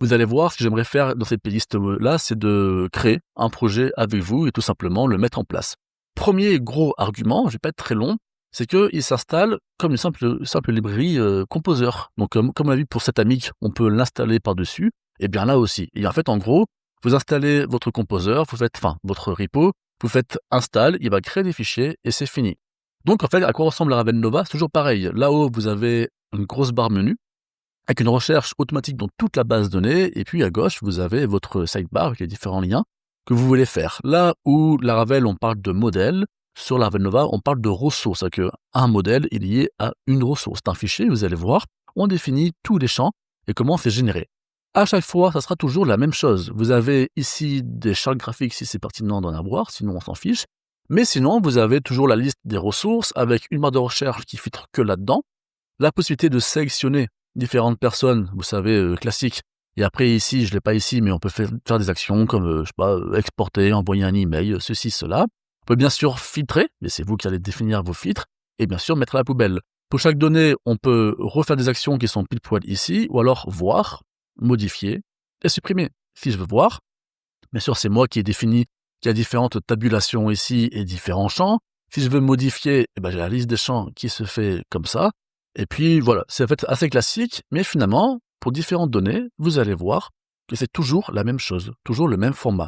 vous allez voir, ce que j'aimerais faire dans cette playlist-là, c'est de créer un projet avec vous et tout simplement le mettre en place. Premier gros argument, je vais pas être très long, c'est qu'il s'installe comme une simple librairie, Composer. Donc comme on a vu pour Setamic, on peut l'installer par-dessus, et bien là aussi. Et en fait, en gros, vous installez votre Composer, votre repo, vous faites install, il va créer des fichiers et c'est fini. Donc en fait, à quoi ressemble Laravel Nova? C'est toujours pareil. Là-haut, vous avez une grosse barre menu avec une recherche automatique dans toute la base de données, et puis à gauche, vous avez votre sidebar avec les différents liens que vous voulez faire. Là où Laravel, on parle de modèle, sur Laravel Nova, on parle de ressources, c'est-à-dire qu'un modèle est lié à une ressource. C'est un fichier, vous allez voir, on définit tous les champs et comment c'est généré. À chaque fois, ça sera toujours la même chose. Vous avez ici des charts graphiques si c'est pertinent d'en avoir, sinon on s'en fiche. Mais sinon, vous avez toujours la liste des ressources avec une barre de recherche qui filtre que là-dedans, la possibilité de sélectionner différentes personnes, vous savez, classiques. Et après ici, je l'ai pas ici, mais on peut faire des actions comme, je sais pas, exporter, envoyer un email, ceci, cela. On peut bien sûr filtrer, mais c'est vous qui allez définir vos filtres, et bien sûr mettre à la poubelle. Pour chaque donnée, on peut refaire des actions qui sont pile poil ici, ou alors voir, modifier et supprimer. Si je veux voir, bien sûr, c'est moi qui ai défini qu'il y a différentes tabulations ici et différents champs. Si je veux modifier, eh ben, j'ai la liste des champs qui se fait comme ça. Et puis voilà, c'est en fait assez classique, mais finalement, pour différentes données, vous allez voir que c'est toujours la même chose, toujours le même format.